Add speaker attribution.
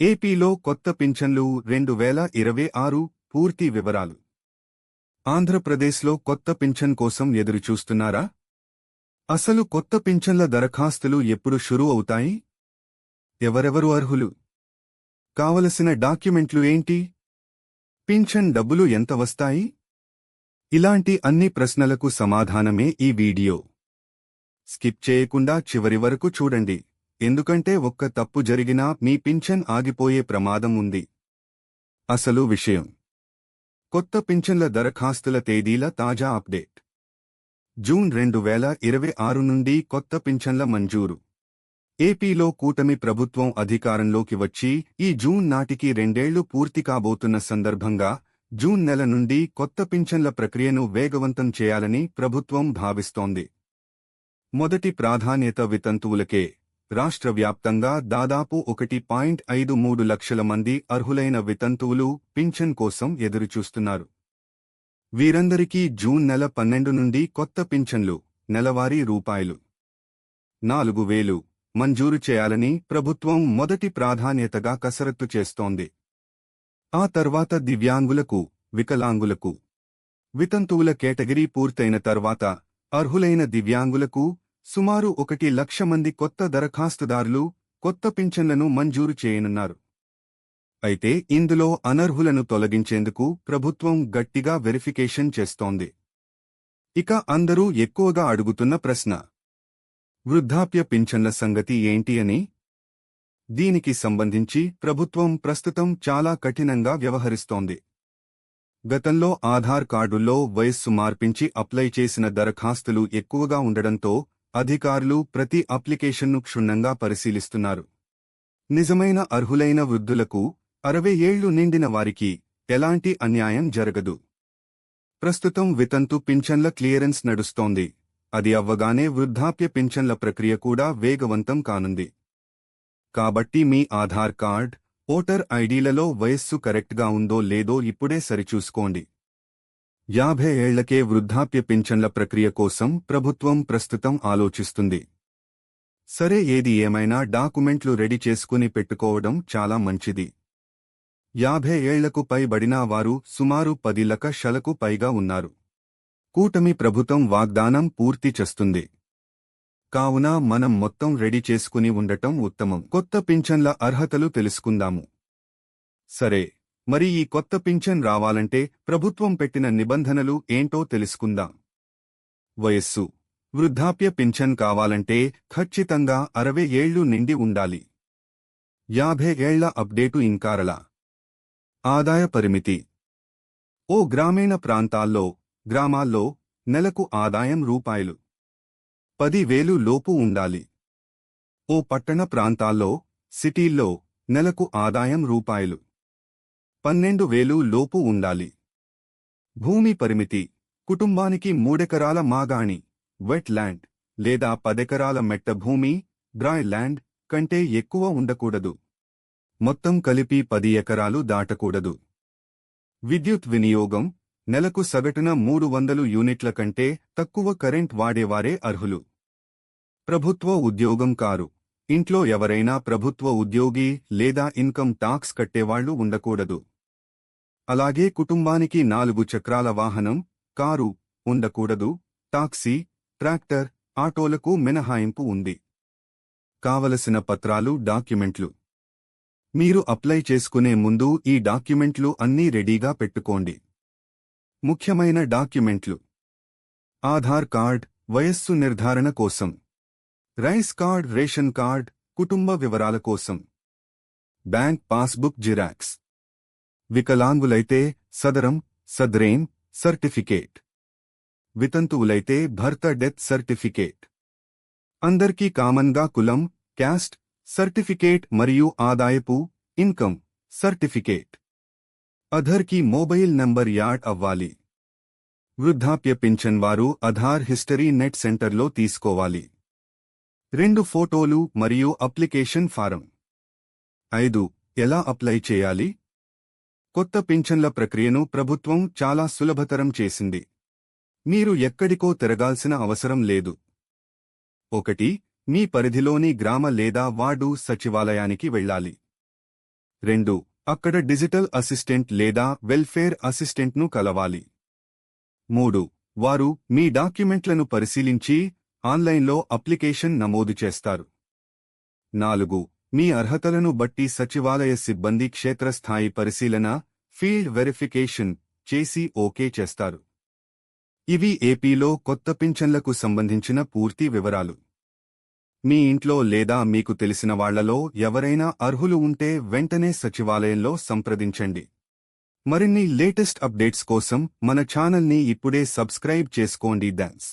Speaker 1: ఏపీలో కొత్త పింఛన్లు 2026 పూర్తి వివరాలు. ఆంధ్రప్రదేశ్లో కొత్త పింఛన్ కోసం ఎదురుచూస్తున్నారా? అసలు కొత్త పింఛన్ల దరఖాస్తులు ఎప్పుడు షురూ అవుతాయి? ఎవరెవరు అర్హులు? కావలసిన డాక్యుమెంట్లు ఏంటి? పింఛన్ డబ్బులు ఎంత వస్తాయి? ఇలాంటి అన్ని ప్రశ్నలకు సమాధానమే ఈ వీడియో. స్కిప్ చేయకుండా చివరి వరకు చూడండి, ఎందుకంటే ఒక్క తప్పు జరిగినా మీ పింఛన్ ఆగిపోయే ప్రమాదం ఉంది. అసలు విషయం. కొత్త పింఛన్ల దరఖాస్తుల తేదీల తాజా అప్డేట్. జూన్ 2026 నుండి కొత్త పింఛన్ల మంజూరు. ఏపీలో కూటమి ప్రభుత్వం అధికారంలోకి వచ్చి ఈ జూన్ నాటికి 2 ఏళ్లు పూర్తి కాబోతున్న సందర్భంగా జూన్ నెల నుండి కొత్త పింఛన్ల ప్రక్రియను వేగవంతం చేయాలని ప్రభుత్వం భావిస్తోంది. మొదటి ప్రాధాన్యత వితంతువులకే. రాష్ట్ర వ్యాప్తంగా దాదాపు 1.53 లక్షల మంది అర్హులైన వితంతువులు పింఛన్ కోసం ఎదురుచూస్తున్నారు. వీరందరికీ జూన్ నెల 12 నుండి కొత్త పింఛన్లు నెలవారీ రూ. 4,000 మంజూరు చేయాలని ప్రభుత్వం మొదటి ప్రాధాన్యతగా కసరత్తు చేస్తోంది. ఆ తర్వాత దివ్యాంగులకు, వికలాంగులకు. వితంతువుల కేటగిరీ పూర్తయిన తర్వాత అర్హులైన దివ్యాంగులకు సుమారు 1 లక్ష మంది కొత్త దరఖాస్తుదారులు కొత్త పింఛన్లను మంజూరు చేయనున్నారు. అయితే ఇందులో అనర్హులను తొలగించేందుకు ప్రభుత్వం గట్టిగా వెరిఫికేషన్ చేస్తోంది. ఇక అందరూ ఎక్కువగా అడుగుతున్న ప్రశ్న, వృద్ధాప్య పింఛన్ల సంగతి ఏంటి అని. దీనికి సంబంధించి ప్రభుత్వం ప్రస్తుతం చాలా కఠినంగా వ్యవహరిస్తోంది. గతంలో ఆధార్ కార్డుల్లో వయస్సు మార్పించి అప్లై చేసిన దరఖాస్తులు ఎక్కువగా ఉండడంతో అధికారులు ప్రతి అప్లికేషన్ను క్షుణ్ణంగా పరిశీలిస్తున్నారు. నిజమైన అర్హులైన వృద్ధులకు, 60 ఏళ్లు నిండిన వారికి ఎలాంటి అన్యాయం జరగదు. ప్రస్తుతం వితంతు పింఛన్ల క్లియరెన్స్ నడుస్తోంది. అది అవ్వగానే వృద్ధాప్య పింఛన్ల ప్రక్రియ కూడా వేగవంతం కానుంది. కాబట్టి మీ ఆధార్ కార్డ్, ఓటర్ ఐడీలలో వయస్సు కరెక్ట్గా ఉందో లేదో ఇప్పుడే సరిచూసుకోండి. 50 ఏళ్లకే వృద్ధాప్య పింఛన్ల ప్రక్రియ కోసం ప్రభుత్వం ప్రస్తుతం ఆలోచిస్తుంది. సరే, ఏది ఏమైనా డాక్యుమెంట్లు రెడీ చేసుకుని పెట్టుకోవడం చాలా మంచిది. 50 ఏళ్లకు పైబడిన వారు సుమారు 10 లక్షలకు పైగా ఉన్నారు. కూటమి ప్రభుత్వం వాగ్దానం పూర్తి చేస్తుంది. కావున మనం మొత్తం రెడీ చేసుకుని ఉండటం ఉత్తమం. కొత్త పింఛన్ల అర్హతలు తెలుసుకుందాము. సరే, మరి ఈ కొత్త పింఛన్ రావాలంటే ప్రభుత్వం పెట్టిన నిబంధనలు ఏంటో తెలుసుకుందాం. వయస్సు. వృద్ధాప్య పింఛన్ కావాలంటే ఖచ్చితంగా 60 ఏళ్లు నిండి ఉండాలి. 50 ఏళ్ల అప్డేటు ఇంకారలా. ఆదాయ పరిమితి. ఓ గ్రామీణ గ్రామాల్లో నెలకు ఆదాయం రూపాయలు 10,000 లోపు ఉండాలి. ఓ పట్టణ ప్రాంతాల్లో, సిటీల్లో నెలకు ఆదాయం రూపాయలు 12,000 లోపు ఉండాలి. భూమి పరిమితి. కుటుంబానికి 3 ఎకరాల మాగాణి వెట్ ల్యాండ్ లేదా 10 ఎకరాల మెట్ట భూమి డ్రై ల్యాండ్ కంటే ఎక్కువ ఉండకూడదు. మొత్తం కలిపి 10 ఎకరాలు దాటకూడదు. విద్యుత్ వినియోగం. నెలకు సగటున 300 యూనిట్ల కంటే తక్కువ కరెంట్ వాడేవారే అర్హులు. ప్రభుత్వ ఉద్యోగం కారు. ఇంట్లో ఎవరైనా ప్రభుత్వ ఉద్యోగి లేదా ఇన్కమ్ టాక్స్ కట్టేవాళ్లు ఉండకూడదు. అలాగే కుటుంబానికి 4 చక్రాల వాహనం, కారు ఉండకూడదు. టాక్సీ, ట్రాక్టర్, ఆటోలకు మినహాయింపు ఉంది. కావలసిన పత్రాలు, డాక్యుమెంట్లు. మీరు అప్లై చేసుకునే ముందు ఈ డాక్యుమెంట్లు అన్నీ రెడీగా పెట్టుకోండి. ముఖ్యమైన డాక్యుమెంట్లు: ఆధార్ కార్డ్ వయస్సు నిర్ధారణ కోసం, రైస్ కార్డ్, రేషన్ కార్డ్ కుటుంబ వివరాల కోసం, బ్యాంక్ పాస్బుక్ జిరాక్స్. వికలాంగులైతే సదరేం సర్టిఫికేట్. వితంతువులైతే భర్త డెత్ సర్టిఫికేట్. అందరికీ కామన్గా కులం, క్యాస్ట్ సర్టిఫికేట్ మరియు ఆదాయపు ఇన్కమ్ సర్టిఫికేట్. అధర్కి మొబైల్ నంబర్ యాడ్ అవ్వాలి. వృద్ధాప్య పింఛన్ వారు ఆధార్ హిస్టరీ నెట్ సెంటర్లో తీసుకోవాలి. 2 ఫోటోలు మరియు అప్లికేషన్ ఫారం. 5. ఎలా అప్లై చేయాలి? కొత్త పింఛన్ల ప్రక్రియను ప్రభుత్వం చాలా సులభతరం చేసింది. మీరు ఎక్కడికో తిరగాల్సిన అవసరం లేదు. 1. మీ పరిధిలోని గ్రామ లేదా వార్డు సచివాలయానికి వెళ్ళాలి. 2. అక్కడ డిజిటల్ అసిస్టెంట్ లేదా వెల్ఫేర్ అసిస్టెంట్ను కలవాలి. 3. వారు మీ డాక్యుమెంట్లను పరిశీలించి ఆన్లైన్లో అప్లికేషన్ నమోదు చేస్తారు. 4. మీ అర్హతలను బట్టి సచివాలయ సిబ్బంది క్షేత్రస్థాయి పరిశీలన ఫీల్డ్ వెరిఫికేషన్ చేసి ఓకే చేస్తారు. ఇవి ఏపీలో కొత్త పింఛన్లకు సంబంధించిన పూర్తి వివరాలు. మీ ఇంట్లో లేదా మీకు తెలిసిన వాళ్లలో ఎవరైనా అర్హులు ఉంటే వెంటనే సచివాలయంలో సంప్రదించండి. మరిన్ని లేటెస్ట్ అప్డేట్స్ కోసం మన ఛానల్ని ఇప్పుడే సబ్స్క్రైబ్ చేసుకోండి. థాంక్స్.